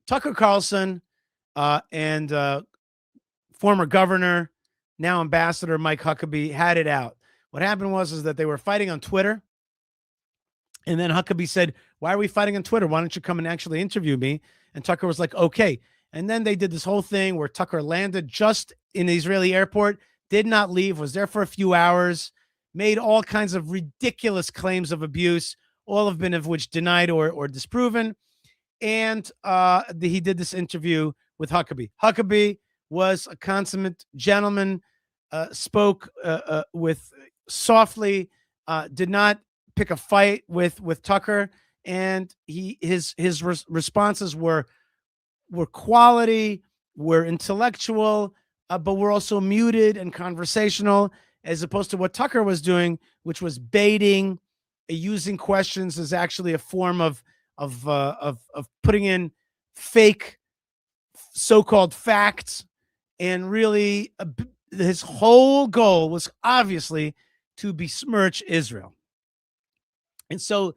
Tucker Carlson and former governor, now ambassador Mike Huckabee had it out. What happened was that they were fighting on Twitter. And then Huckabee said, why are we fighting on Twitter? Why don't you come and actually interview me? And Tucker was like, okay. And then they did this whole thing where Tucker landed just in the Israeli airport, did not leave, was there for a few hours, made all kinds of ridiculous claims of abuse, all of which denied or disproven. And he did this interview with Huckabee. Huckabee was a consummate gentleman, spoke with softly, did not pick a fight with Tucker, and his responses were quality, were intellectual, but were also muted and conversational, as opposed to what Tucker was doing, which was baiting, using questions as actually a form of putting in fake so-called facts, and really his whole goal was obviously to besmirch Israel. And so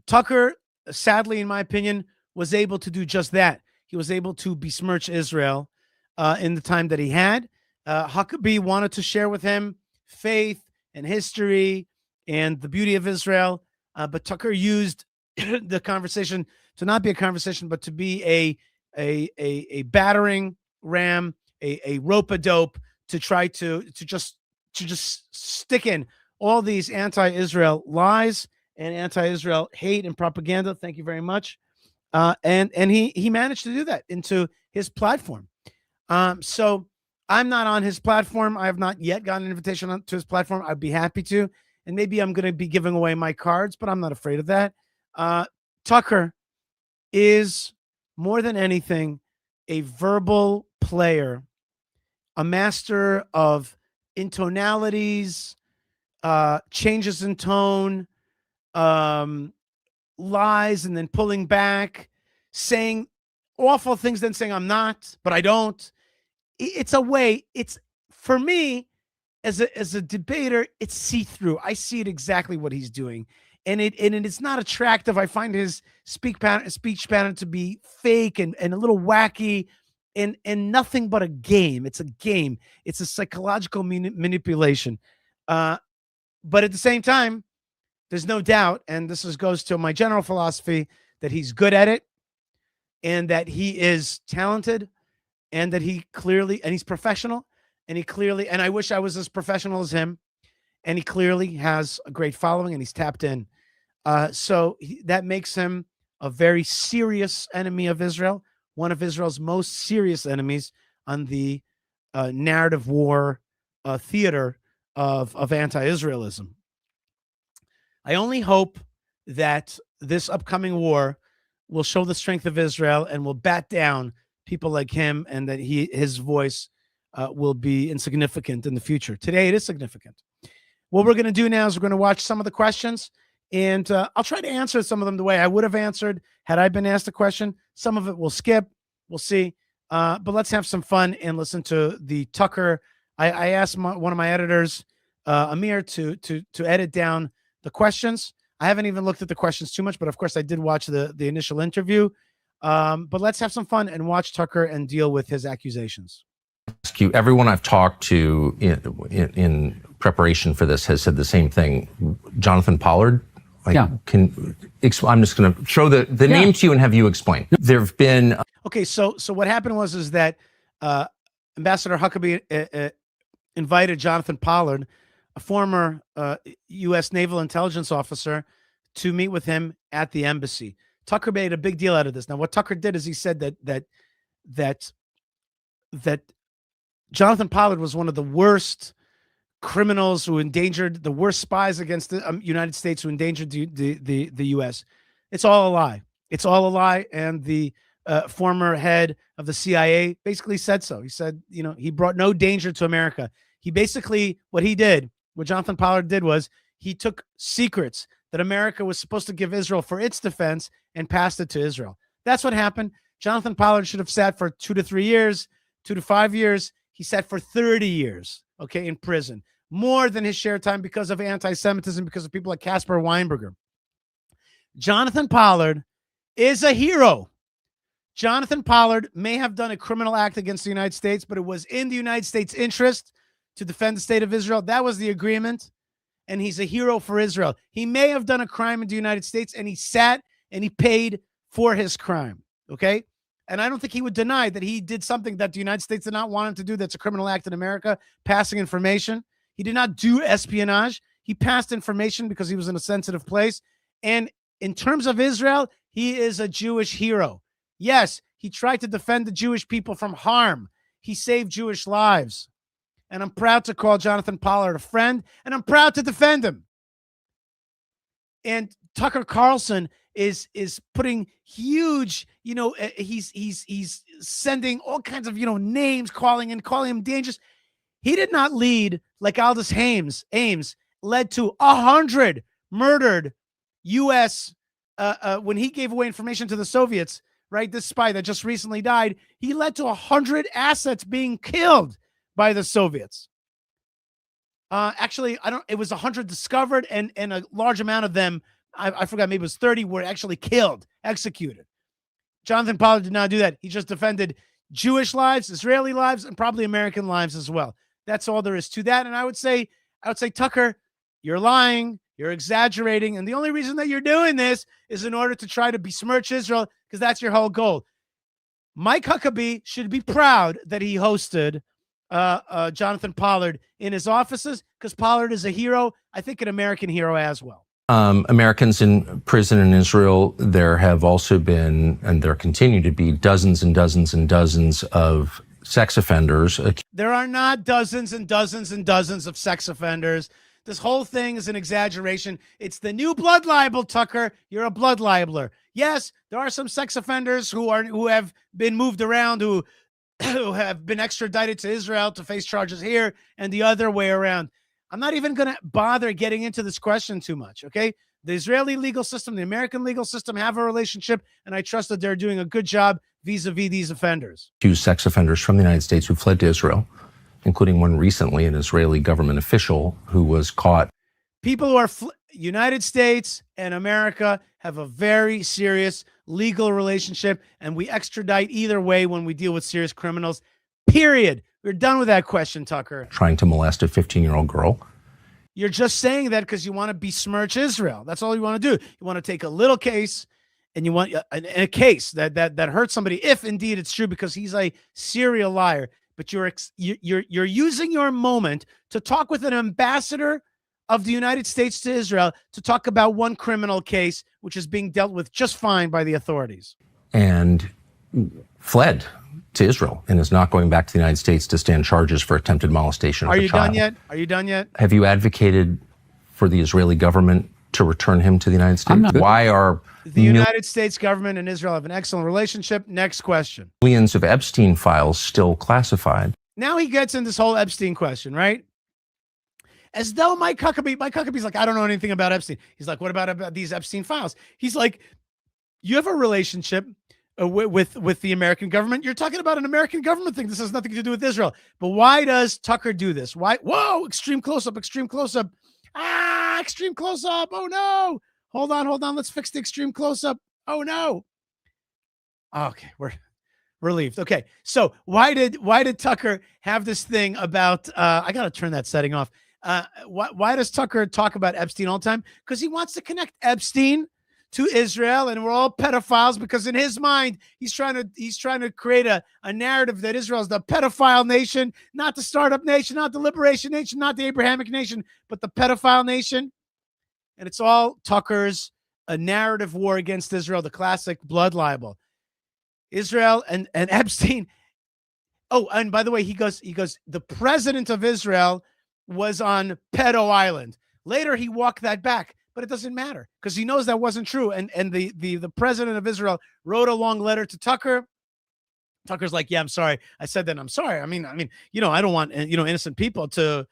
Tucker, sadly, in my opinion, was able to do just that. He was able to besmirch Israel in the time that he had. Huckabee wanted to share with him faith and history and the beauty of Israel, but Tucker used the conversation to not be a conversation, but to be a battering ram, a rope-a-dope, to try to just stick in all these anti-Israel lies and anti-Israel hate and propaganda. Thank you very much. And he managed to do that into his platform. So I'm not on his platform. I have not yet gotten an invitation to his platform. I'd be happy to. And maybe I'm going to be giving away my cards, but I'm not afraid of that. Tucker is, more than anything, a verbal player, a master of intonalities, changes in tone, lies and then pulling back, saying awful things, then saying I'm not, but I don't. It's a way. It's, for me, as a debater, it's see-through. I see it exactly what he's doing, and it's not attractive. I find his speech pattern to be fake and a little wacky, and nothing but a game. It's a game. It's a psychological manipulation. But at the same time, there's no doubt, and this goes to my general philosophy, that he's good at it, and that he is talented, and that he clearly, and he's professional, and he clearly, and I wish I was as professional as him, and he clearly has a great following, and he's tapped in. So that makes him a very serious enemy of Israel, one of Israel's most serious enemies on the narrative war theater of anti-Israelism. I only hope that this upcoming war will show the strength of Israel and will bat down people like him, and that his voice will be insignificant in the future. Today, it is significant. What we're going to do now is we're going to watch some of the questions, and I'll try to answer some of them the way I would have answered had I been asked a question. Some of it we'll skip. We'll see. But let's have some fun and listen to the Tucker. I asked one of my editors, Amir, to edit down the questions. I haven't even looked at the questions too much, but of course I did watch the initial interview. But let's have some fun and watch Tucker and deal with his accusations. Everyone I've talked to in preparation for this has said the same thing. Jonathan Pollard. I'm just going to throw the name to you and have you explain. There have been. Okay, so what happened was that Ambassador Huckabee invited Jonathan Pollard, a former U.S. Naval Intelligence officer, to meet with him at the embassy. Tucker made a big deal out of this. Now, what Tucker did is he said that Jonathan Pollard was one of the worst criminals who endangered, the worst spies against the United States who endangered the U.S. It's all a lie. It's all a lie. And the former head of the CIA basically said so. He said, he brought no danger to America. He basically, what Jonathan Pollard did was he took secrets that America was supposed to give Israel for its defense and passed it to Israel. That's what happened. Jonathan Pollard should have sat for 2 to 3 years, 2 to 5 years. He sat for 30 years, in prison, more than his share time because of anti-Semitism, because of people like Caspar Weinberger. Jonathan Pollard is a hero. Jonathan Pollard may have done a criminal act against the United States, but it was in the United States' interest to defend the state of Israel. That was the agreement, and he's a hero for Israel. He may have done a crime in the United States, and he sat and he paid for his crime, okay? And I don't think he would deny that he did something that the United States did not want him to do that's a criminal act in America, passing information. He did not do espionage. He passed information because he was in a sensitive place. And in terms of Israel, he is a Jewish hero. Yes, he tried to defend the Jewish people from harm. He saved Jewish lives. And I'm proud to call Jonathan Pollard a friend, and I'm proud to defend him. And Tucker Carlson is putting huge, he's sending all kinds of, names, calling him dangerous. He did not lead like Aldous Ames led to 100 murdered U.S. When he gave away information to the Soviets, right? This spy that just recently died, he led to 100 assets being killed by the Soviets. Actually, it was 100 discovered, and a large amount of them, I forgot, maybe it was 30, were actually killed, executed. Jonathan Pollard did not do that. He just defended Jewish lives, Israeli lives, and probably American lives as well. That's all there is to that. And I would say, Tucker, you're lying, you're exaggerating, and the only reason that you're doing this is in order to try to besmirch Israel, because that's your whole goal. Mike Huckabee should be proud that he hosted Jonathan Pollard in his offices, because Pollard is a hero, I think an American hero as well. Americans in prison in Israel, there have also been, and there continue to be, dozens and dozens and dozens of sex offenders. There are not dozens and dozens and dozens of sex offenders. This whole thing is an exaggeration. It's the new blood libel, Tucker. You're a blood libeler. Yes, there are some sex offenders who have been moved around, who have been extradited to Israel to face charges here, and the other way around. I'm not even going to bother getting into this question too much, okay? The Israeli legal system, the American legal system have a relationship, and I trust that they're doing a good job vis-a-vis these offenders. Two sex offenders from the United States who fled to Israel, including one recently, an Israeli government official who was caught. People who are United States and America have a very serious legal relationship, and we extradite either way when we deal with serious criminals, period. We're done with that question, Tucker. Trying to molest a 15-year-old girl. You're just saying that because you want to besmirch Israel. That's all you want to do. You want to take a little case, and you want a case that hurts somebody, if indeed it's true, because he's a serial liar. But you're using your moment to talk with an ambassador of the United States to Israel to talk about one criminal case, which is being dealt with just fine by the authorities. And fled to Israel and is not going back to the United States to stand charges for attempted molestation of a child. Are you done yet? Have you advocated for the Israeli government to return him to the United States? Why are the United States government and Israel have an excellent relationship? Next question. Millions of Epstein files still classified. Now he gets in this whole Epstein question, right? As though Mike Huckabee's like, I don't know anything about Epstein. He's like, what about these Epstein files? He's like, you have a relationship with the American government. You're talking about an American government thing. This has nothing to do with Israel. But why does Tucker do this? Why? Whoa, extreme close-up. Extreme close-up. Oh, no. Hold on. Let's fix the extreme close-up. Oh, no. Okay, we're relieved. Okay, so why did Tucker have this thing about, I got to turn that setting off. Why does Tucker talk about Epstein all the time? Because he wants to connect Epstein to Israel, and we're all pedophiles, because in his mind, he's trying to create a narrative that Israel is the pedophile nation, not the startup nation, not the liberation nation, not the Abrahamic nation, but the pedophile nation. And it's all Tucker's a narrative war against Israel, the classic blood libel. Israel and Epstein. Oh, and by the way, he goes, the president of Israel was on Pedo Island. Later, he walked that back. But it doesn't matter, because he knows that wasn't true. And the president of Israel wrote a long letter to Tucker. Tucker's like, yeah, I'm sorry. I said that. I'm sorry. I mean, I don't want, innocent people to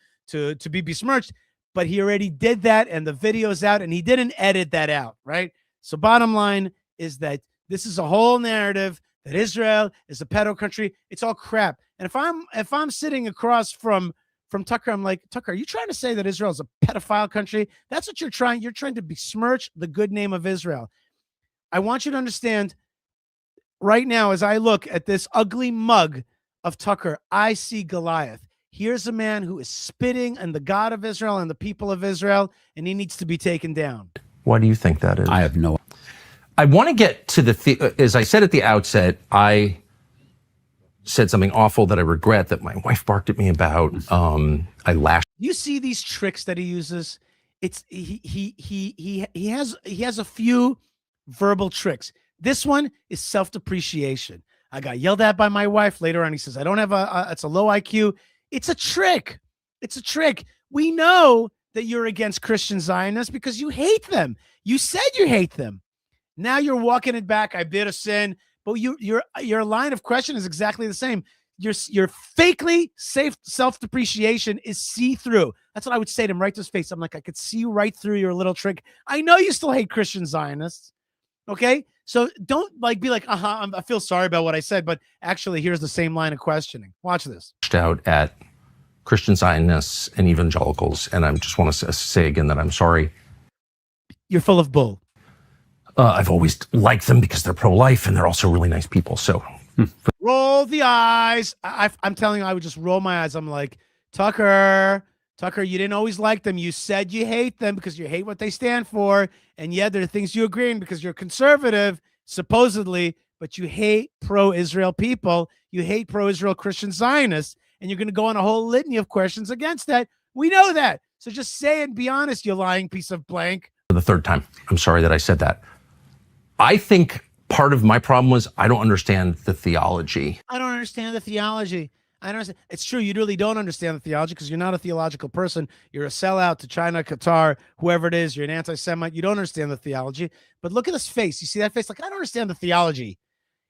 be besmirched, but he already did that, and the video's out, and he didn't edit that out. Right. So bottom line is that this is a whole narrative that Israel is a pedo country. It's all crap. And if I'm sitting across from Tucker, I'm like, Tucker, are you trying to say that Israel is a pedophile country? That's what you're trying. You're trying to besmirch the good name of Israel. I want you to understand, right now, as I look at this ugly mug of Tucker, I see Goliath. Here's a man who is spitting on the God of Israel and the people of Israel, and he needs to be taken down. Why do you think that is? I have no. I want to get to as I said at the outset, I said something awful that I regret that my wife barked at me about. I lashed. You see these tricks that he uses. It's he has a few verbal tricks. This one is self-depreciation. I got yelled at by my wife. Later on, he says, I don't have it's a low IQ. It's a trick. It's a trick. We know that you're against Christian Zionists because you hate them. You said you hate them. Now you're walking it back. I did a sin, but your line of question is exactly the same. Your fakely safe self-depreciation is see-through. That's what I would say to him right to his face. I'm like, I could see right through your little trick. I know you still hate Christian Zionists. Okay? So don't be like, I feel sorry about what I said, but actually here's the same line of questioning. Watch this. Out at Christian Zionists and evangelicals, and I just want to say again that I'm sorry. You're full of bull. I've always liked them because they're pro-life and they're also really nice people. So roll the eyes. I'm telling you, I would just roll my eyes. I'm like, Tucker, you didn't always like them. You said you hate them because you hate what they stand for. And yet there are things you agree in because you're conservative, supposedly, but you hate pro-Israel people. You hate pro-Israel Christian Zionists. And you're going to go on a whole litany of questions against that. We know that. So just say and be honest, you lying piece of blank. For the third time, I'm sorry that I said that. I think part of my problem was I don't understand the theology. I don't understand the theology. I don't understand. It's true. You really don't understand the theology because you're not a theological person. You're a sellout to China, Qatar, whoever it is. You're an anti-Semite. You don't understand the theology. But look at his face. You see that face? Like, I don't understand the theology.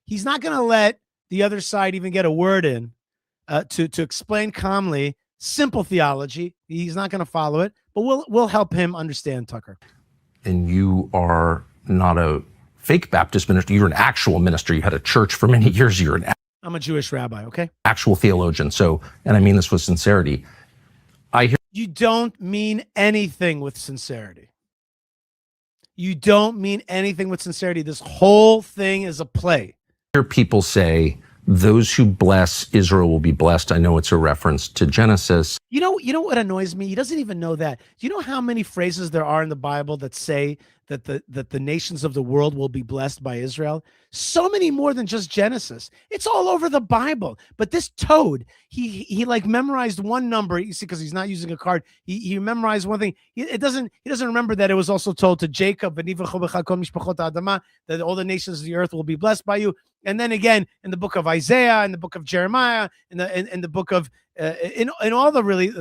He's not going to let the other side even get a word in to explain calmly simple theology. He's not going to follow it. But we'll help him understand, Tucker. And you are not a fake Baptist minister. You're an actual minister. You had a church for many years. I'm a Jewish rabbi, okay? Actual theologian. So, and I mean this with sincerity. I hear you don't mean anything with sincerity. You don't mean anything with sincerity. This whole thing is a play. I hear people say, those who bless Israel will be blessed. I know it's a reference to Genesis. You know what annoys me? He doesn't even know that. Do you know how many phrases there are in the Bible that say that the nations of the world will be blessed by Israel? So many more than just Genesis. It's all over the Bible. But this toad, he like memorized one number. You see, because he's not using a card. He memorized one thing. He doesn't remember that it was also told to Jacob that all the nations of the earth will be blessed by you. And then again in the book of Isaiah, in the book of Jeremiah, in the book of in all the really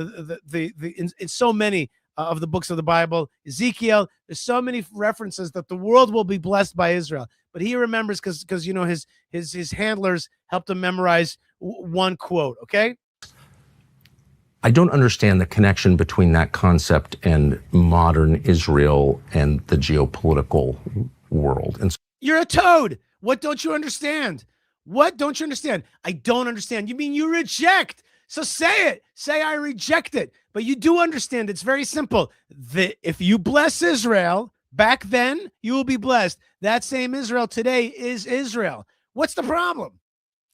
in so many of the books of the Bible, Ezekiel, there's so many references that the world will be blessed by Israel. But he remembers because his handlers helped him memorize one quote. Okay. I don't understand the connection between that concept and modern Israel and the geopolitical world. And so, you're a toad. What don't you understand? What don't you understand? I don't understand. You mean you reject? So say it. Say I reject it. But you do understand. It's very simple. If you bless Israel back then, you will be blessed. That same Israel today is Israel. What's the problem?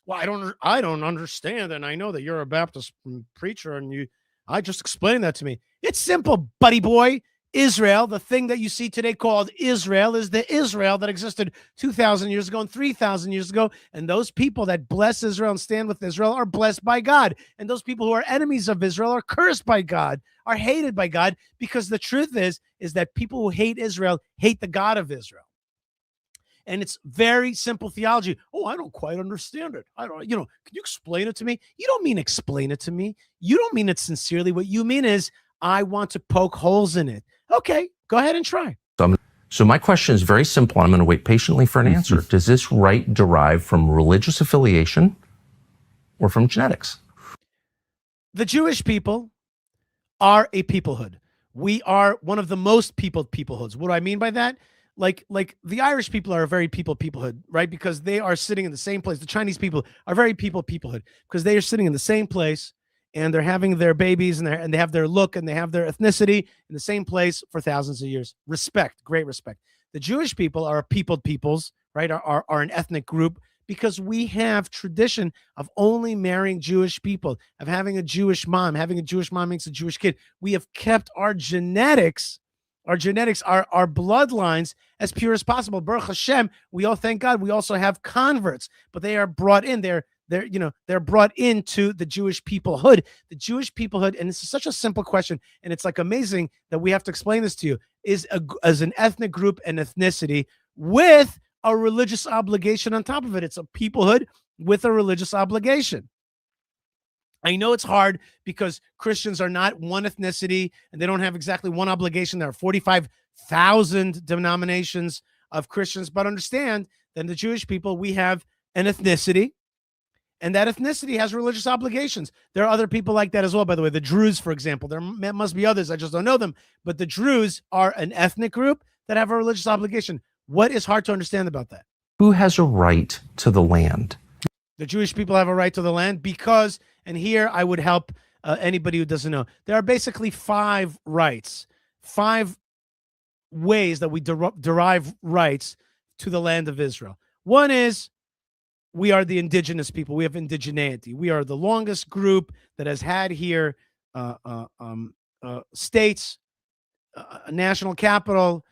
Well, I don't understand. And I know that you're a Baptist preacher and I just explained that to me. It's simple, buddy boy. Israel, the thing that you see today called Israel, is the Israel that existed 2,000 years ago and 3,000 years ago. And those people that bless Israel and stand with Israel are blessed by God. And those people who are enemies of Israel are cursed by God, are hated by God, because the truth is that people who hate Israel hate the God of Israel. And it's very simple theology. Oh, I don't quite understand it. Can you explain it to me? You don't mean explain it to me. You don't mean it sincerely. What you mean is, I want to poke holes in it. Okay, go ahead and try. So my question is very simple. I'm going to wait patiently for an answer. Does this right derive from religious affiliation or from genetics? The Jewish people are a peoplehood. We are one of the most peoplehoods. What do I mean by that? Like the Irish people are a very peoplehood, right? Because they are sitting in the same place. The Chinese people are very peoplehood because they are sitting in the same place. And they're having their babies and they have their look and they have their ethnicity in the same place for thousands of years. Respect, great respect. The Jewish people are peoples, right? Are an ethnic group because we have tradition of only marrying Jewish people, of having a Jewish mom. Having a Jewish mom makes a Jewish kid. We have kept our genetics, our bloodlines as pure as possible. Baruch Hashem, we all thank God. We also have converts, but they are brought in. They're brought into the Jewish peoplehood. The Jewish peoplehood, and this is such a simple question, and it's like amazing that we have to explain this to you, is as an ethnic group and ethnicity with a religious obligation on top of it. It's a peoplehood with a religious obligation. I know it's hard because Christians are not one ethnicity and they don't have exactly one obligation. There are 45,000 denominations of Christians, but understand that the Jewish people, we have an ethnicity, and that ethnicity has religious obligations. There are other people like that as well, by the way. The Druze, for example. There must be others. I just don't know them. But the Druze are an ethnic group that have a religious obligation. What is hard to understand about that? Who has a right to the land? The Jewish people have a right to the land because, and here I would help anybody who doesn't know, there are basically 5 rights, 5 ways that we derive rights to the land of Israel. One is, we are the indigenous people. We have indigeneity. We are the longest group that has had here states, a national capital,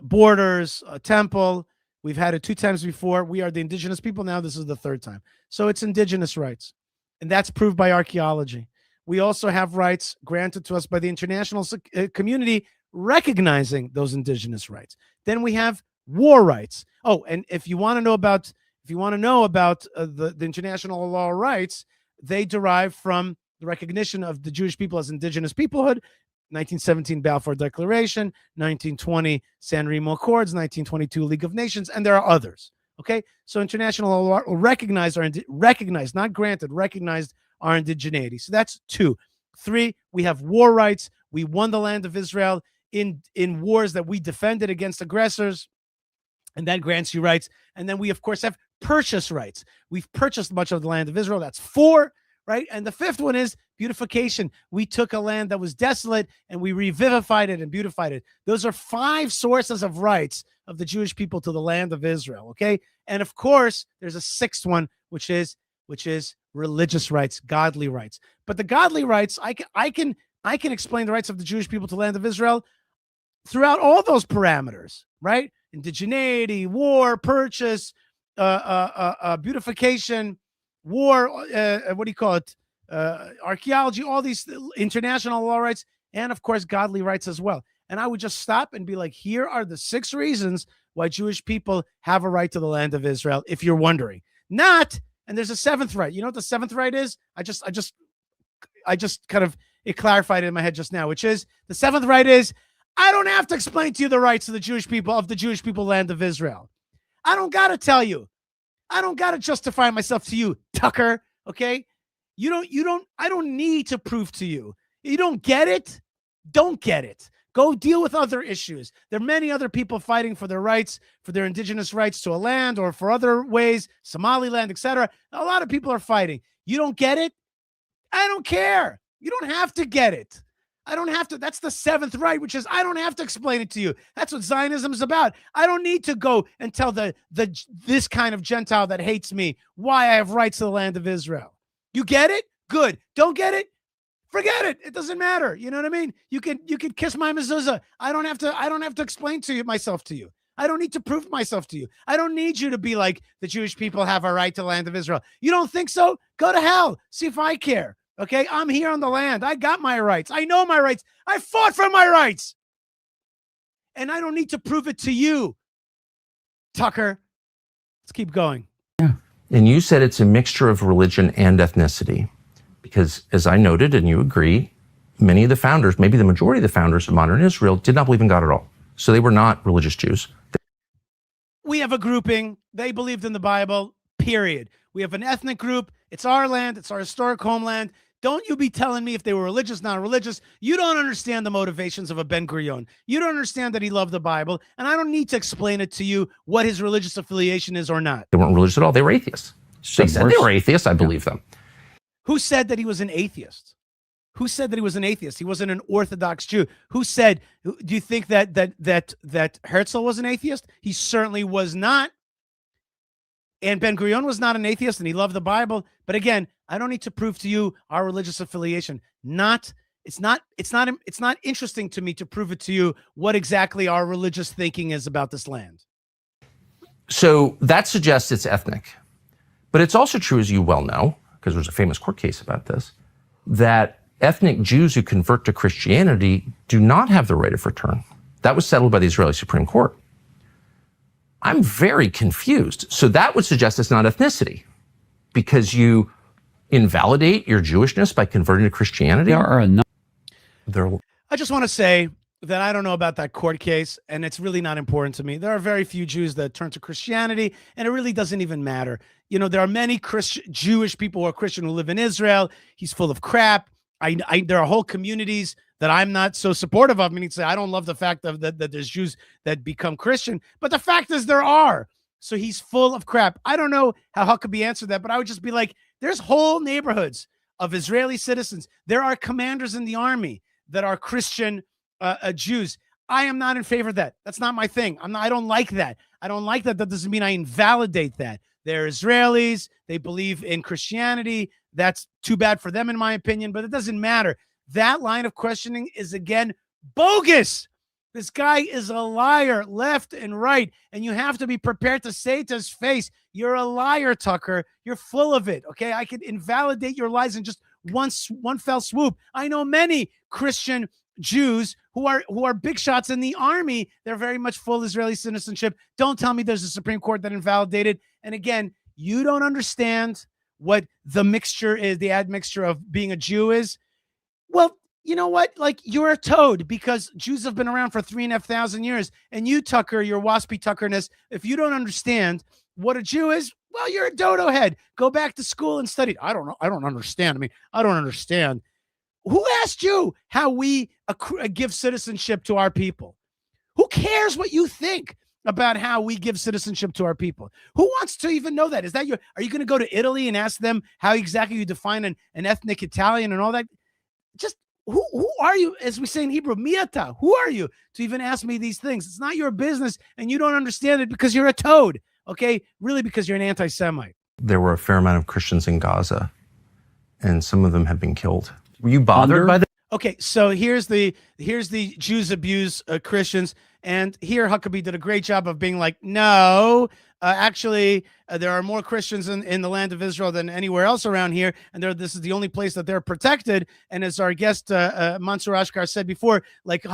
borders, a temple. We've had it 2 times before. We are the indigenous people. Now this is the 3rd time. So it's indigenous rights. And that's proved by archaeology. We also have rights granted to us by the international community recognizing those indigenous rights. Then we have war rights. Oh, and if you want to know about the international law rights, they derive from the recognition of the Jewish people as indigenous peoplehood, 1917 Balfour Declaration, 1920 San Remo Accords, 1922 League of Nations, and there are others. Okay, so international law recognized, not granted, recognized our indigeneity. So that's 2. 3, we have war rights. We won the land of Israel in wars that we defended against aggressors, and that grants you rights. And then we, of course, have purchase rights. We've purchased much of the land of Israel. That's 4, right? And the 5th one is beautification. We took a land that was desolate and we revivified it and beautified it. Those are 5 sources of rights of the Jewish people to the land of Israel, okay? And of course, there's a 6th one, which is religious rights, godly rights. But the godly rights, I can explain the rights of the Jewish people to the land of Israel throughout all those parameters, right? Indigeneity, war, purchase, beautification, war, archaeology, all these international law rights, and of course, godly rights as well. And I would just stop and be like, here are the 6 reasons why Jewish people have a right to the land of Israel, if you're wondering. Not, and there's a 7th right. You know what the 7th right is? I just kind of, it clarified it in my head just now, which is, the 7th right is, I don't have to explain to you the rights of the Jewish people, land of Israel. I don't got to tell you. I don't got to justify myself to you, Tucker. Okay. I don't need to prove to you. You don't get it. Don't get it. Go deal with other issues. There are many other people fighting for their rights, for their indigenous rights to a land or for other ways, Somaliland, etc. A lot of people are fighting. You don't get it. I don't care. You don't have to get it. I don't have to. That's the 7th right, which is I don't have to explain it to you. That's what Zionism is about. I don't need to go and tell this kind of Gentile that hates me why I have rights to the land of Israel. You get it? Good. Don't get it? Forget it. It doesn't matter. You know what I mean? You can kiss my mezuzah. I don't have to explain myself to you. I don't need to prove myself to you. I don't need you to be like the Jewish people have a right to the land of Israel. You don't think so? Go to hell. See if I care. Okay, I'm here on the land. I got my rights. I know my rights. I fought for my rights. And I don't need to prove it to you, Tucker. Let's keep going. Yeah. And you said it's a mixture of religion and ethnicity. Because as I noted, and you agree, many of the founders, maybe the majority of the founders of modern Israel, did not believe in God at all. So they were not religious Jews. We have a grouping. They believed in the Bible, period. We have an ethnic group. It's our land. It's our historic homeland. Don't you be telling me if they were religious, non-religious. You don't understand the motivations of a Ben Gurion. You don't understand that he loved the Bible. And I don't need to explain it to you what his religious affiliation is or not. They weren't religious at all. They were atheists. They said they were atheists. I believe them. Who said that he was an atheist? Who said that he was an atheist? He wasn't an Orthodox Jew. Who said, do you think that Herzl was an atheist? He certainly was not. And Ben-Gurion was not an atheist, and he loved the Bible. But again, I don't need to prove to you our religious affiliation. It's not interesting to me to prove it to you what exactly our religious thinking is about this land. So that suggests it's ethnic. But it's also true, as you well know, because there's a famous court case about this, that ethnic Jews who convert to Christianity do not have the right of return. That was settled by the Israeli Supreme Court. I'm very confused. So that would suggest it's not ethnicity, because you invalidate your Jewishness by converting to Christianity? I just want to say that I don't know about that court case, and it's really not important to me. There are very few Jews that turn to Christianity, and it really doesn't even matter. You know, there are many Jewish people who are Christian who live in Israel. He's full of crap. There are whole communities that I'm not so supportive of. Meaning to say, I don't love the fact that there's Jews that become Christian, but the fact is there are. So he's full of crap. I don't know how Huckabee answered that, but I would just be like, there's whole neighborhoods of Israeli citizens. There are commanders in the army that are Christian Jews. I am not in favor of that. That's not my thing. I don't like that. I don't like that. That doesn't mean I invalidate that. They're Israelis. They believe in Christianity. That's too bad for them, in my opinion, but it doesn't matter. That line of questioning is, again, bogus. This guy is a liar left and right, and you have to be prepared to say to his face, you're a liar, Tucker. You're full of it, okay? I could invalidate your lies in just one fell swoop. I know many Christian Jews who are big shots in the army. They're very much full Israeli citizenship. Don't tell me there's a Supreme Court that invalidated. And again, you don't understand what the mixture is, the admixture of being a Jew is. Well, you know what? Like, you're a toad, because Jews have been around for 3,500 years. And you, Tucker, your waspy Tuckerness, if you don't understand what a Jew is, well, you're a dodo head. Go back to school and study. I don't know. I don't understand. I don't understand. Who asked you how we give citizenship to our people? Who cares what you think about how we give citizenship to our people? Who wants to even know that? Are you going to go to Italy and ask them how exactly you define an ethnic Italian and all that? Just who are you? As we say in Hebrew, miata, who are you to even ask me these things? It's not your business, and you don't understand it because you're a toad, okay? Really, because you're an anti-Semite. There were a fair amount of Christians in Gaza, and some of them have been killed. Were you bothered by that? Okay, so here's the Jews abuse Christians, and here Huckabee did a great job of being like, no, actually, there are more Christians in the land of Israel than anywhere else around here, and this is the only place that they're protected. And as our guest Mansour Ashkar said before, like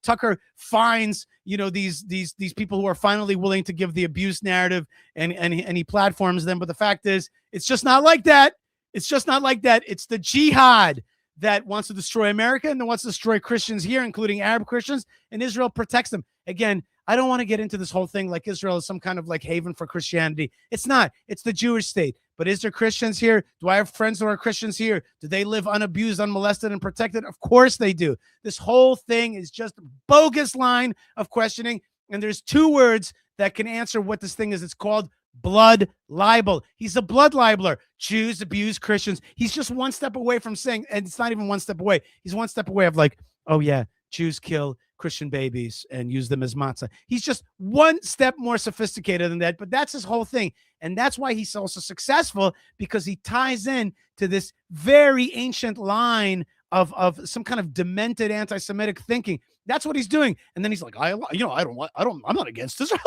Tucker finds these people who are finally willing to give the abuse narrative, and he platforms them. But the fact is, it's just not like that. It's just not like that. It's the jihad that wants to destroy America and that wants to destroy Christians here, including Arab Christians, and Israel protects them. Again, I don't want to get into this whole thing like Israel is some kind of like haven for Christianity. It's not. It's the Jewish state. But is there Christians here? Do I have friends who are Christians here? Do they live unabused, unmolested, and protected? Of course they do. This whole thing is just a bogus line of questioning, and there's two words that can answer what this thing is. It's called blood libel. He's a blood libeler. Jews abuse Christians. He's just one step away from saying, and it's not even one step away. He's one step away of like, oh yeah, Jews kill Christian babies and use them as matzah. He's just one step more sophisticated than that, but that's his whole thing. And that's why he's also successful, because he ties in to this very ancient line of some kind of demented anti-Semitic thinking. That's what he's doing. And then he's like, I'm not against Israel.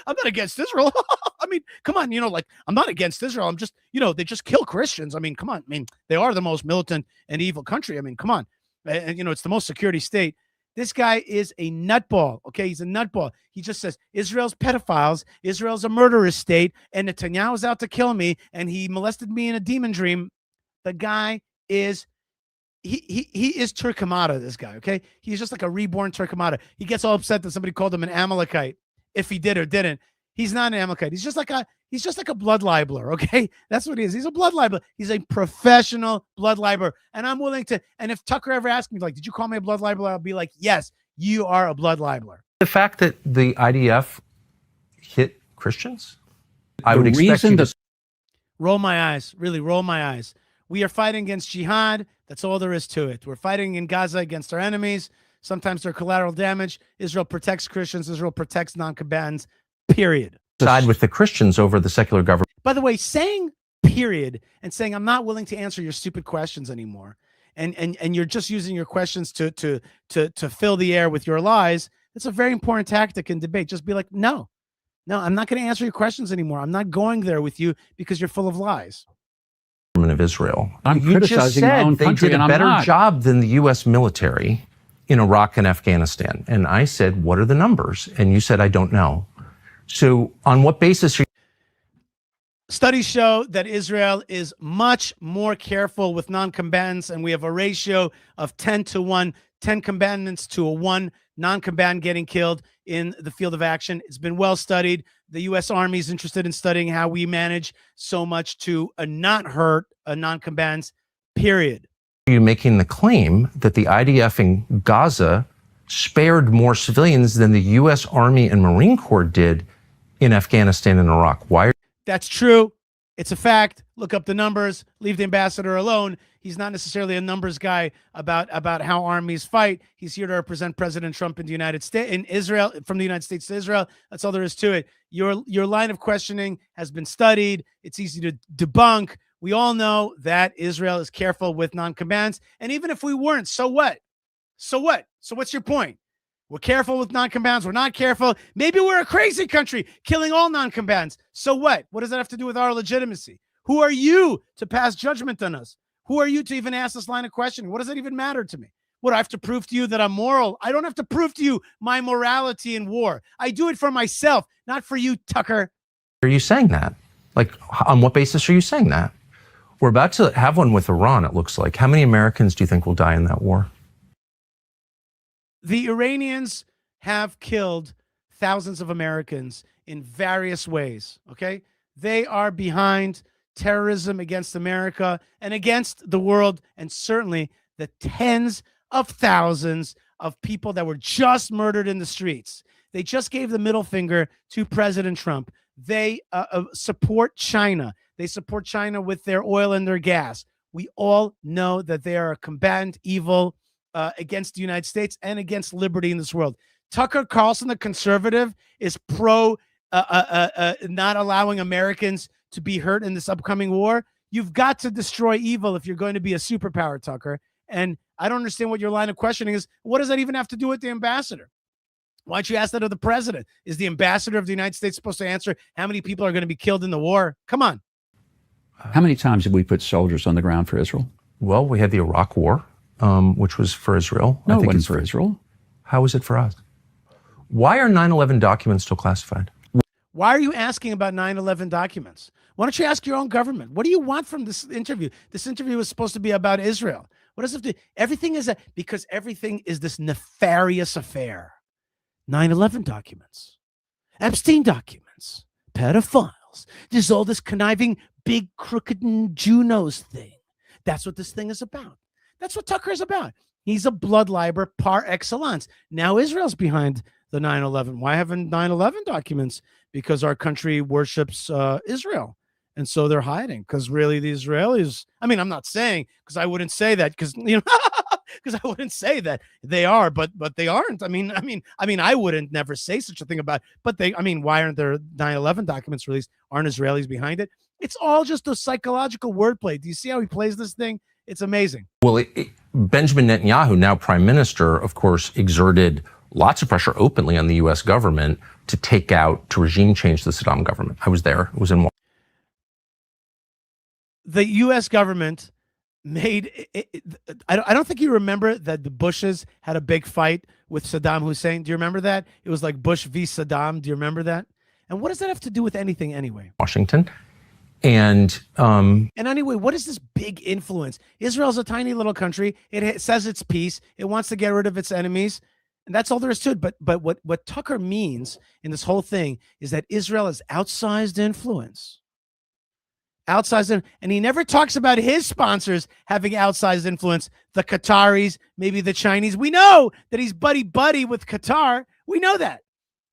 I'm not against Israel. I mean, come on, I'm not against Israel. I'm just, they just kill Christians. I mean, come on. I mean, they are the most militant and evil country. I mean, come on. And, it's the most security state. This guy is a nutball. Okay. He's a nutball. He just says, Israel's pedophiles. Israel's a murderous state. And Netanyahu's out to kill me. And he molested me in a demon dream. The guy is He is Turkamata, this guy, okay? He's just like a reborn Turkamata. He gets all upset that somebody called him an Amalekite, if he did or didn't. He's not an Amalekite. He's just like a blood libeler, okay? That's what he is. He's a blood libeler. He's a professional blood libeler. And I'm willing to, and if Tucker ever asked me, like, did you call me a blood libeler? I'll be like, yes, you are a blood libeler. The fact that the IDF hit Christians? I would expect you to roll my eyes, really roll my eyes. We are fighting against jihad. That's all there is to it. We're fighting in Gaza against our enemies. Sometimes they're collateral damage. Israel protects Christians. Israel protects non-combatants, period. side with the Christians over the secular government. By the way, saying period and saying I'm not willing to answer your stupid questions anymore, and you're just using your questions to fill the air with your lies. It's a very important tactic in debate. Just be like, no, I'm not going to answer your questions anymore. I'm not going there with you because you're full of lies. Of Israel. I'm criticizing my own country, they did a better job than the U.S. military in Iraq and Afghanistan. And I said, what are the numbers? And you said, I don't know. So on what basis are you? Studies show that Israel is much more careful with non-combatants, and we have a ratio of 10-1, 10 combatants to a 1 non-combatant getting killed in the field of action. It's been well studied. The U.S. Army is interested in studying how we manage so much to not hurt non-combatants, period. Are you making the claim that the IDF in Gaza spared more civilians than the U.S. Army and Marine Corps did in Afghanistan and Iraq? Why? That's true. It's a fact. Look up the numbers. Leave the ambassador alone. He's not necessarily a numbers guy about how armies fight. He's here to represent President Trump in the United States, in Israel, from the United States to Israel. That's all there is to it. Your line of questioning has been studied. It's easy to debunk. We all know that Israel is careful with non-combatants. And even if we weren't, so what? So what? So what's your point? We're careful with non-combatants. We're not careful. Maybe we're a crazy country killing all non-combatants. So what? What does that have to do with our legitimacy? Who are you to pass judgment on us? Who are you to even ask this line of questioning? What does that even matter to me? What, I have to prove to you that I'm moral? I don't have to prove to you my morality in war. I do it for myself, not for you, Tucker. Are you saying that? Like, on what basis are you saying that? We're about to have one with Iran, it looks like. How many Americans do you think will die in that war? The Iranians have killed thousands of Americans in various ways, okay? They are behind terrorism against America and against the world, and certainly the tens of thousands of people that were just murdered in the streets. They just gave the middle finger to President Trump. They support China. They support China with their oil and their gas. We all know that they are a combatant, evil, against the United States and against liberty in this world. Tucker Carlson, the conservative, is pro not allowing Americans to be hurt in this upcoming war. You've got to destroy evil if you're going to be a superpower, Tucker. And I don't understand what your line of questioning is. What does that even have to do with the ambassador? Why don't you ask that of the president? Is the ambassador of the United States supposed to answer how many people are going to be killed in the war? Come on. How many times have we put soldiers on the ground for Israel? Well, we had the Iraq War, which was for Israel. No, it wasn't for Israel. How was it for us? Why are 9/11 documents still classified? Why are you asking about 9/11 documents? Why don't you ask your own government? What do you want from this interview? This interview is supposed to be about Israel. What does it do? Everything is because everything is this nefarious affair. 9/11 documents, Epstein documents, pedophiles. There's all this conniving, big, crooked Jew nose thing. That's what this thing is about. That's what Tucker is about. He's a blood libel par excellence. Now Israel's behind the 9/11. Why haven't 9/11 documents? Because our country worships Israel. And so they're hiding because really the Israelis, I mean, I'm not saying because I wouldn't say that because, you know, because I wouldn't say that they are, but they aren't. I mean, I wouldn't never say such a thing about, but why aren't there 9/11 documents released? Aren't Israelis behind it? It's all just a psychological wordplay. Do you see how he plays this thing? It's amazing. Well, Benjamin Netanyahu, now prime minister, of course, exerted lots of pressure openly on the U.S. government to regime change the Saddam government. I was there. It was in. The U.S. government made I don't think you remember that the Bushes had a big fight with Saddam Hussein. Do you remember that? It was like Bush v. Saddam. Do you remember that? And what does that have to do with anything anyway? Washington. And anyway, what is this big influence? Israel's a tiny little country. It says it's peace. It wants to get rid of its enemies. And that's all there is to it. But what Tucker means in this whole thing is that Israel has outsized influence. And he never talks about his sponsors having outsized influence. The Qataris, maybe the Chinese. We know that he's buddy with Qatar. We know that,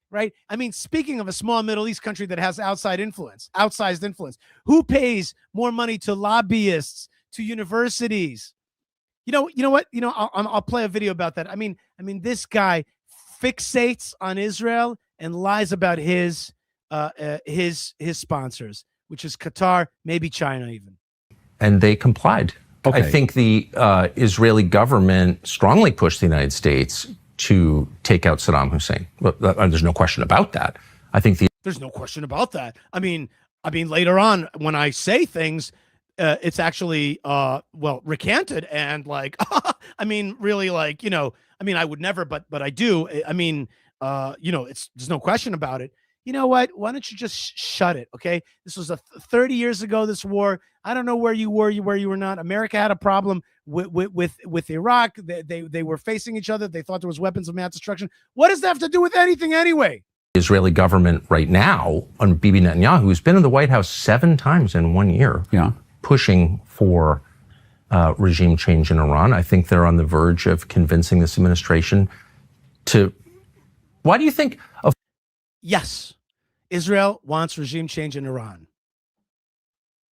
right? I mean, speaking of a small Middle East country that has outsized influence, who pays more money to lobbyists, to universities? You know what? I'll play a video about that. I mean, this guy fixates on Israel and lies about his his sponsors, which is Qatar, maybe China even. And they complied. Okay. I think the Israeli government strongly pushed the United States to take out Saddam Hussein. Well, there's no question about that. I think there's no question about that. I mean, later on when I say things, it's actually recanted and like, I mean, really, like, I mean, I would never, but I do. I mean, there's no question about it. You know what? Why don't you just shut it? Okay. This was 30 years ago, this war. I don't know where you were, where you were not. America had a problem with Iraq. They were facing each other. They thought there was weapons of mass destruction. What does that have to do with anything anyway? Israeli government right now, on Bibi Netanyahu, who's been in the White House 7 times in 1 year, pushing for regime change in Iran. I think they're on the verge of convincing this administration to. Why do you think? Yes, Israel wants regime change in Iran.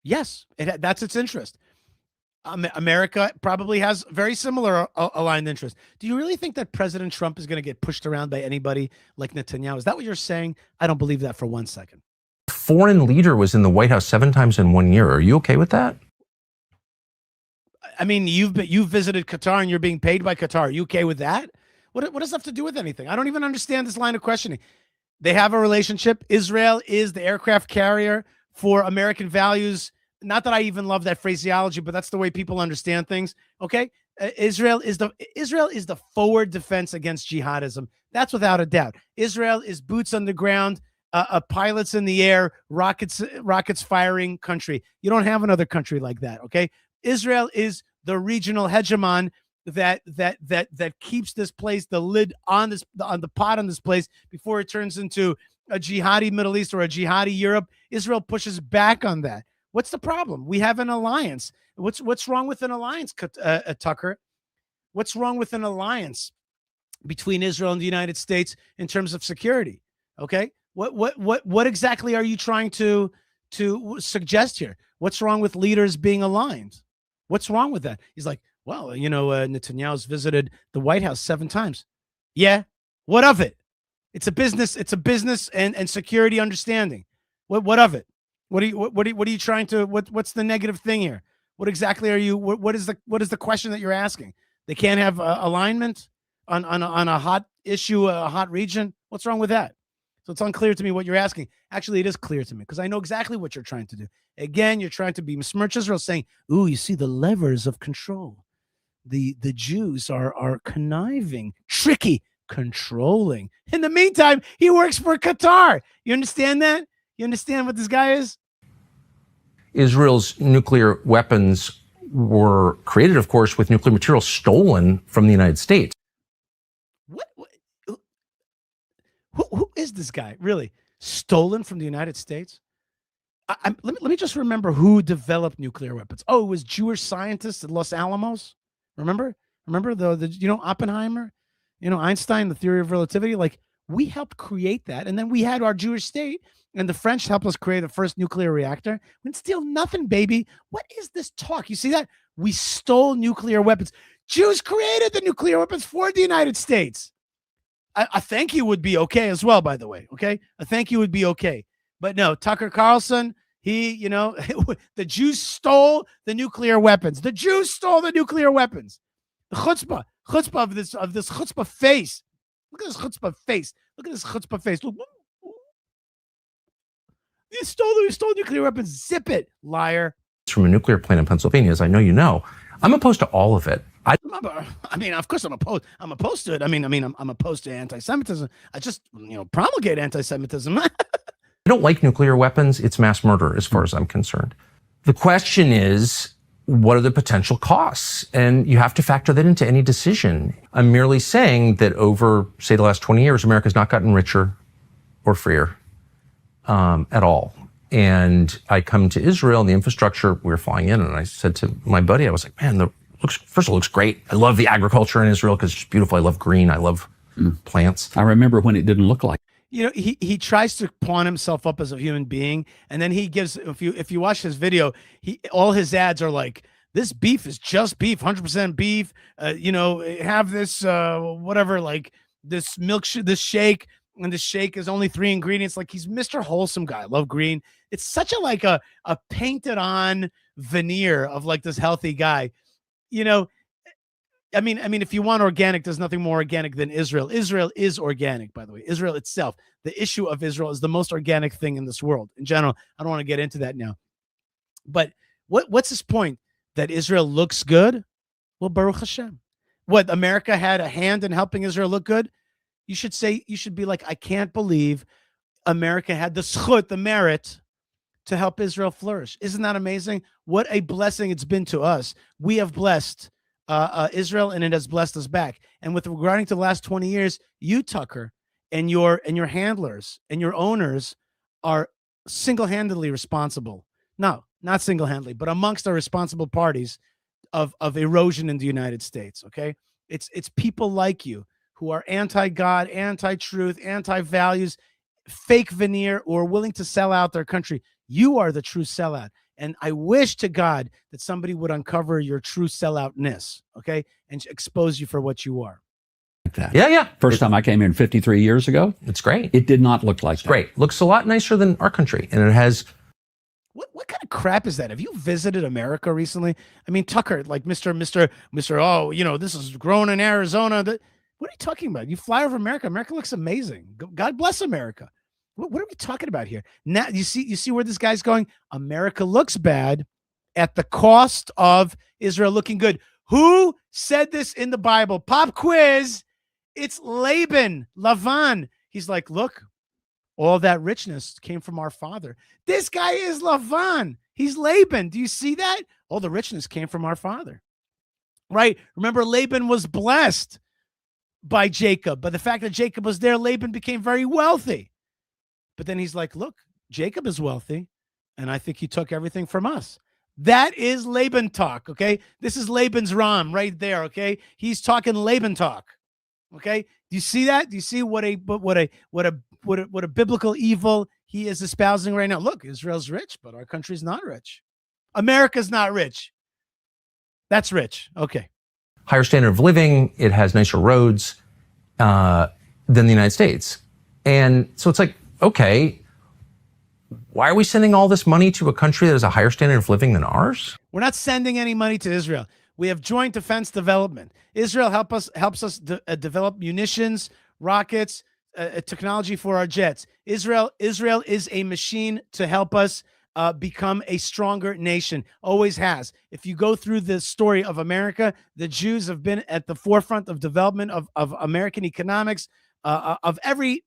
Yes, that's its interest. America probably has very similar aligned interests. Do you really think that President Trump is going to get pushed around by anybody like Netanyahu? Is that what you're saying? I don't believe that for 1 second. Foreign leader was in the White House 7 times in 1 year. Are you okay with that? I mean, you've visited Qatar and you're being paid by Qatar. Are you okay with that? What does that have to do with anything? I don't even understand this line of questioning. They have a relationship. Israel is the aircraft carrier for American values. Not that I even love that phraseology, but that's the way people understand things. Okay, Israel is the forward defense against jihadism. That's without a doubt. Israel is boots on the ground, pilots in the air, rockets firing country. You don't have another country like that. Okay, Israel is the regional hegemon that keeps this place, the lid on the pot on this place before it turns into a jihadi Middle East or a jihadi Europe. Israel pushes back on that. What's the problem? We have an alliance. What's wrong with an alliance, Tucker? What's wrong with an alliance between Israel and the United States in terms of security? Okay, what exactly are you trying to suggest here? What's wrong with leaders being aligned? What's wrong with that? He's like, well, Netanyahu's visited the White House 7 times. Yeah, what of it? It's a business. It's a business and security understanding. What of it? What are you trying to? What's the negative thing here? What exactly are you? What is the question that you're asking? They can't have alignment on a hot issue, a hot region. What's wrong with that? So it's unclear to me what you're asking. Actually, it is clear to me because I know exactly what you're trying to do. Again, you're trying to besmirch Israel, saying, "Ooh, you see the levers of control. The Jews are conniving, tricky, controlling. In the meantime, he works for Qatar. You understand that? You understand what this guy is?" Israel's nuclear weapons were created, of course, with nuclear material stolen from the United States. Who is this guy? Really? Stolen from the United States? Let me just remember who developed nuclear weapons. Oh, it was Jewish scientists at Los Alamos. Remember the Oppenheimer, Einstein, the theory of relativity. Like, we helped create that, and then we had our Jewish state, and the French helped us create the first nuclear reactor. We didn't steal nothing, baby. What is this talk? You see that? We stole nuclear weapons. Jews created the nuclear weapons for the United States. I thank you would be okay as well, by the way. Okay, I think you would be okay, but no, Tucker Carlson. He, the Jews stole the nuclear weapons. The Jews stole the nuclear weapons. The chutzpah of this chutzpah face. Look at this chutzpah face. Look at this chutzpah face. Look. You stole nuclear weapons. Zip it, liar. From a nuclear plant in Pennsylvania, as I know you know. I'm opposed to all of it. Of course I'm opposed. I'm opposed to it. I'm opposed to anti-Semitism. I just, promulgate anti-Semitism. I don't like nuclear weapons. It's mass murder as far as I'm concerned. The question is, what are the potential costs? And you have to factor that into any decision. I'm merely saying that over, say, the last 20 years, America's not gotten richer or freer at all. And I come to Israel and the infrastructure, we were flying in, and I said to my buddy, I was like, man, first of all, looks great. I love the agriculture in Israel because it's beautiful. I love green. I love plants. I remember when it didn't look like. He tries to pawn himself up as a human being, and then he gives. If you watch his video, all his ads are like, "This beef is just beef, 100% beef." Have this whatever, like this milk, this shake. and the shake is only 3 ingredients. Like, he's Mr. Wholesome guy. I love green. It's such a painted on veneer of like this healthy guy. You know, I mean, if you want organic, there's nothing more organic than Israel. Israel is organic, by the way. Israel itself, the issue of Israel is the most organic thing in this world in general. I don't want to get into that now. But what's his point? That Israel looks good? Well, Baruch Hashem. What, America had a hand in helping Israel look good? You should be like, I can't believe America had the schut, the merit to help Israel flourish. Isn't that amazing? What a blessing it's been to us. We have blessed Israel, and it has blessed us back. And with regarding to the last 20 years, you, Tucker, and your handlers and your owners are single-handedly responsible. No, not single-handedly, but amongst our responsible parties of erosion in the United States. Okay, it's people like you who are anti-God, anti-truth, anti-values, fake veneer, or willing to sell out their country. You are the true sellout. And I wish to God that somebody would uncover your true selloutness, okay, and expose you for what you are. That. Yeah. First time I came in 53 years ago. It's great. It did not look like that. Great. Looks a lot nicer than our country. And it has... What kind of crap is that? Have you visited America recently? I mean, Tucker, like Mr. Oh, you know, this is grown in Arizona. What are you talking about? You fly over America. America looks amazing. God bless America. What are we talking about here? Now you see where this guy's going. America looks bad at the cost of Israel looking good. Who said this in the Bible? Pop quiz. It's Laban. He's like, look, all that richness came from our father. This guy is Lavan. He's Laban. Do you see that? All the richness came from our father. Right? Remember, Laban was blessed by Jacob. But the fact that Jacob was there, Laban became very wealthy. But then he's like, look, Jacob is wealthy, and I think he took everything from us. That is Laban talk, okay? This is Laban's Ram right there, okay? He's talking Laban talk, okay? Do you see that? Do you see what a biblical evil he is espousing right now? Look, Israel's rich, but our country's not rich. America's not rich. That's rich, okay. Higher standard of living. It has nicer roads than the United States. And so it's like, okay, why are we sending all this money to a country that has a higher standard of living than ours? We're not sending any money to Israel. We have joint defense development. Israel helps us develop munitions, rockets, technology for our jets. Israel is a machine to help us become a stronger nation. Always has. If you go through the story of America, the Jews have been at the forefront of development of American economics. Of every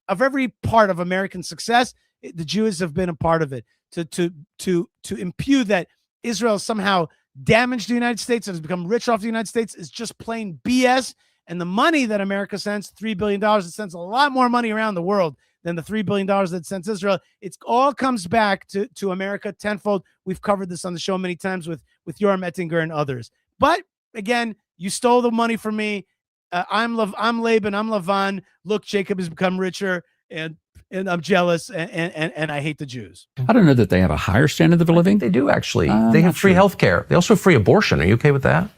part of American success, the Jews have been a part of it. To impugn that Israel somehow damaged the United States and has become rich off the United States is just plain BS. And the money that America sends, $3 billion, it sends a lot more money around the world than the $3 billion that it sends Israel. It all comes back to America tenfold. We've covered this on the show many times with Yoram Ettinger and others. But again, you stole the money from me. I'm Laban. I'm Lavan. Look, Jacob has become richer, and I'm jealous, and I hate the Jews. I don't know that they have a higher standard of living. They do, actually. They have free health care. They also have free abortion. Are you okay with that?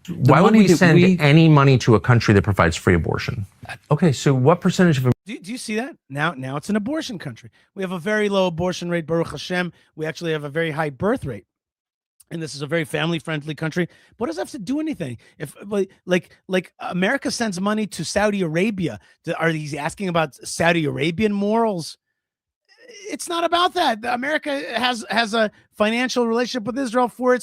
Why would we send any money to a country that provides free abortion? Okay, so what percentage of... Do you see that? Now it's an abortion country. We have a very low abortion rate, Baruch Hashem. We actually have a very high birth rate. And this is a very family-friendly country. What does that have to do anything? If like America sends money to Saudi Arabia, are these asking about Saudi Arabian morals? It's not about that. America has a financial relationship with Israel for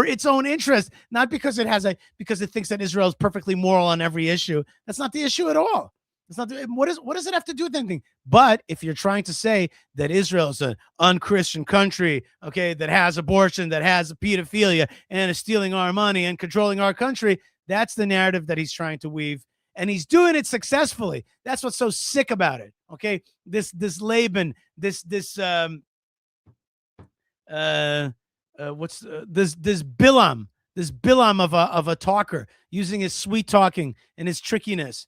its own interest, not because it thinks that Israel is perfectly moral on every issue. That's not the issue at all. It's not. What does it have to do with anything? But if you're trying to say that Israel is an unchristian country, okay, that has abortion, that has pedophilia, and is stealing our money and controlling our country, that's the narrative that he's trying to weave, and he's doing it successfully. That's what's so sick about it. Okay, this Laban, this Bilam, this Bilam of a talker, using his sweet talking and his trickiness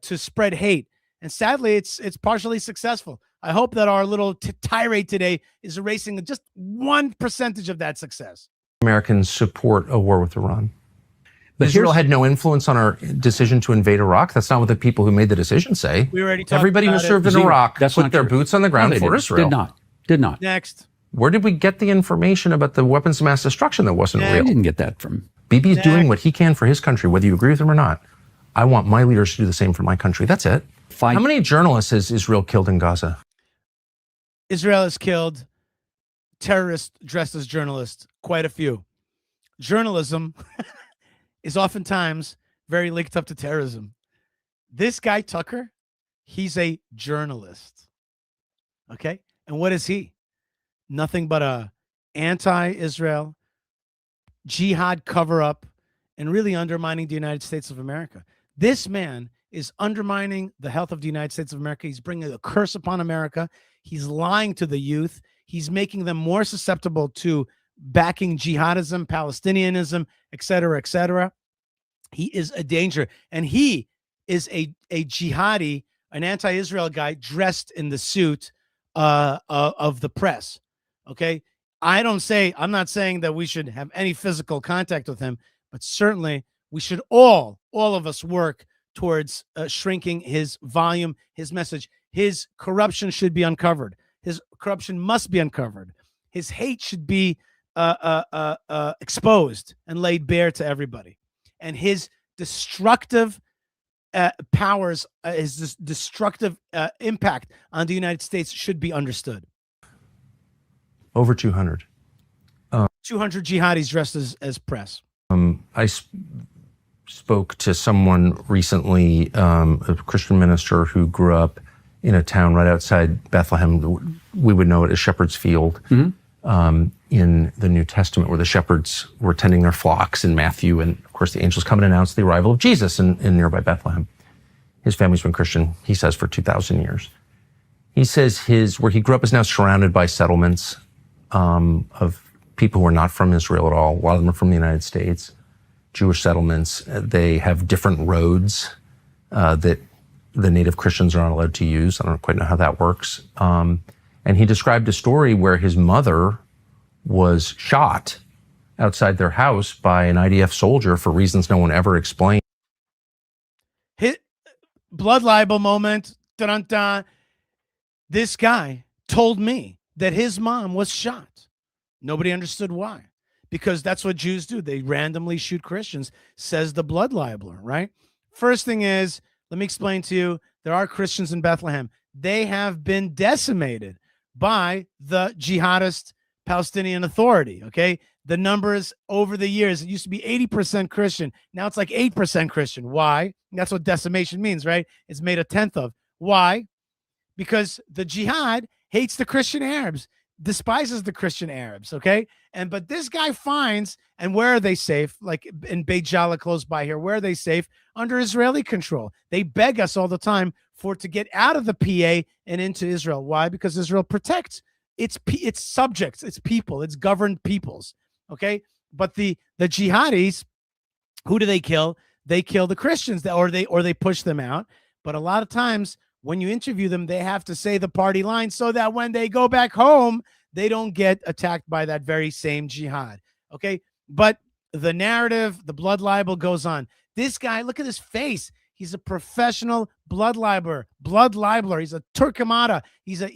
to spread hate. And sadly, it's partially successful. I hope that our little tirade today is erasing just 1% of that success. Americans support a war with Iran? But Israel had no influence on our decision to invade Iraq. That's not what the people who made the decision say. We already talked Everybody who about served it. in Iraq That's put not their true. boots on the ground No, they for didn't. Israel. Did not. Next. Where did we get the information about the weapons of mass destruction that wasn't I real? didn't get that from. Bibi's doing what he can for his country, whether you agree with him or not. I want my leaders to do the same for my country. That's it. Fight. How many journalists has Israel killed in Gaza? Israel has killed terrorists dressed as journalists, quite a few. Journalism is oftentimes very linked up to terrorism. This guy, Tucker, he's a journalist. Okay? And what is he? Nothing but a anti-Israel, jihad cover-up, and really undermining the United States of America. This man is undermining the health of the United States of America. He's bringing a curse upon America. He's lying to the youth. He's making them more susceptible to backing jihadism, Palestinianism, et cetera, et cetera. He is a danger. And he is a jihadi, an anti-Israel guy dressed in the suit of the press. Okay? I'm not saying that we should have any physical contact with him, but certainly we should all of us work towards shrinking his volume, his message. His corruption should be uncovered. His corruption must be uncovered. His hate should be exposed and laid bare to everybody. And his destructive powers, his destructive impact on the United States should be understood. Over 200. 200 jihadis dressed as press. I spoke to someone recently, a Christian minister who grew up in a town right outside Bethlehem. We would know it as Shepherd's Field in the New Testament, where the shepherds were tending their flocks in Matthew. And of course, the angels come and announce the arrival of Jesus in nearby Bethlehem. His family's been Christian, he says, for 2,000 years. He says where he grew up is now surrounded by settlements of people who are not from Israel at all. A lot of them are from the United States. Jewish settlements. They have different roads that the native Christians are not allowed to use. I don't quite know how that works. And he described a story where his mother was shot outside their house by an IDF soldier for reasons no one ever explained. Hit blood libel moment. Dun-dun-dun. This guy told me that his mom was shot. Nobody understood why. Because that's what Jews do. They randomly shoot Christians, says the blood libeler, right? First thing is, let me explain to you, there are Christians in Bethlehem. They have been decimated by the jihadist Palestinian Authority, okay? The numbers over the years, it used to be 80% Christian. Now it's like 8% Christian. Why? That's what decimation means, right? It's made a tenth of. Why? Because the jihad hates the Christian Arabs, despises the Christian Arabs, okay? But this guy finds, and where are they safe? Like in Beit Jala, close by here, where are they safe? Under Israeli control. They beg us all the time to get out of the PA and into Israel. Why? Because Israel protects its subjects, its people, its governed peoples, okay? But the jihadis, who do they kill? They kill the Christians, or they push them out. But a lot of times, when you interview them, they have to say the party line so that when they go back home, they don't get attacked by that very same jihad. Okay. But the narrative, the blood libel goes on. This guy, look at his face. He's a professional blood libeler. He's a Turkamada. He is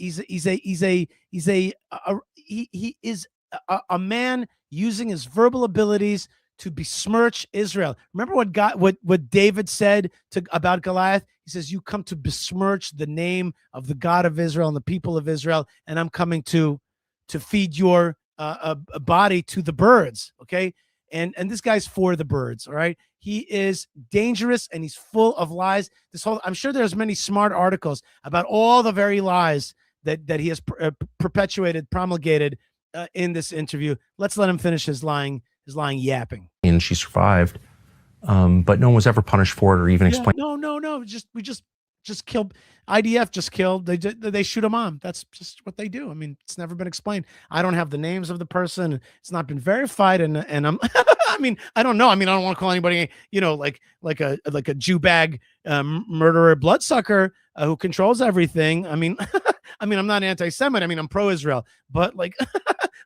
a man using his verbal abilities to besmirch Israel. Remember what David said about Goliath? He says, "You come to besmirch the name of the God of Israel and the people of Israel, and I'm coming to feed your body to the birds." Okay, and this guy's for the birds. All right, he is dangerous and he's full of lies. I'm sure there's many smart articles about all the very lies that he has perpetuated, promulgated in this interview. Let's let him finish his lying yapping. And she survived, but no one was ever punished for it or even explained. No. We just killed. IDF just killed. They shoot a mom. That's just what they do. I mean, it's never been explained. I don't have the names of the person. It's not been verified, and I'm. I mean, I don't know. I mean, I don't want to call anybody, like a Jew bag murderer, bloodsucker who controls everything. I mean, I'm not anti-Semite. I mean, I'm pro-Israel, but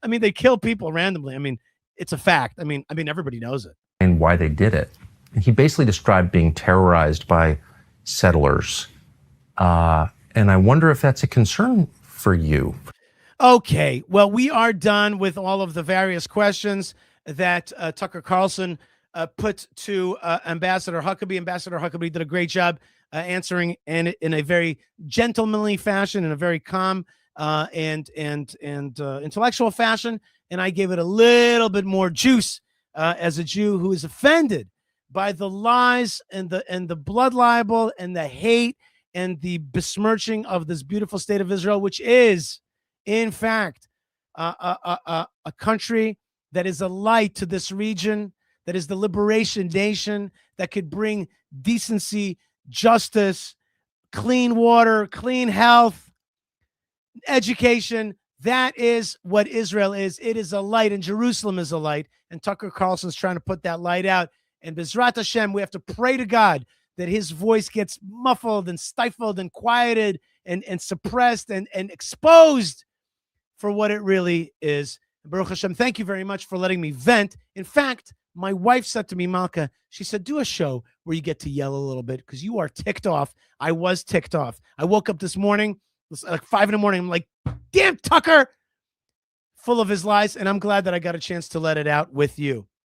I mean, they kill people randomly. I mean, it's a fact. I mean, everybody knows it. understand why they did it. And he basically described being terrorized by settlers. And I wonder if that's a concern for you. Okay, well, we are done with all of the various questions that Tucker Carlson put to Ambassador Huckabee. Ambassador Huckabee did a great job answering in a very gentlemanly fashion, in a very calm and intellectual fashion. And I gave it a little bit more juice as a Jew who is offended by the lies and the blood libel and the hate and the besmirching of this beautiful state of Israel, which is, in fact, a country that is a light to this region, that is the liberation nation, that could bring decency, justice, clean water, clean health, education. That is what Israel is. It is a light, and Jerusalem is a light. And Tucker Carlson's trying to put that light out. And Bezrat Hashem, we have to pray to God that his voice gets muffled and stifled and quieted and suppressed and exposed for what it really is. Baruch Hashem, thank you very much for letting me vent. In fact, my wife said to me, Malka, she said, do a show where you get to yell a little bit because you are ticked off. I was ticked off. I woke up this morning, it was like 5 a.m. I'm like, damn Tucker, full of his lies. And I'm glad that I got a chance to let it out with you.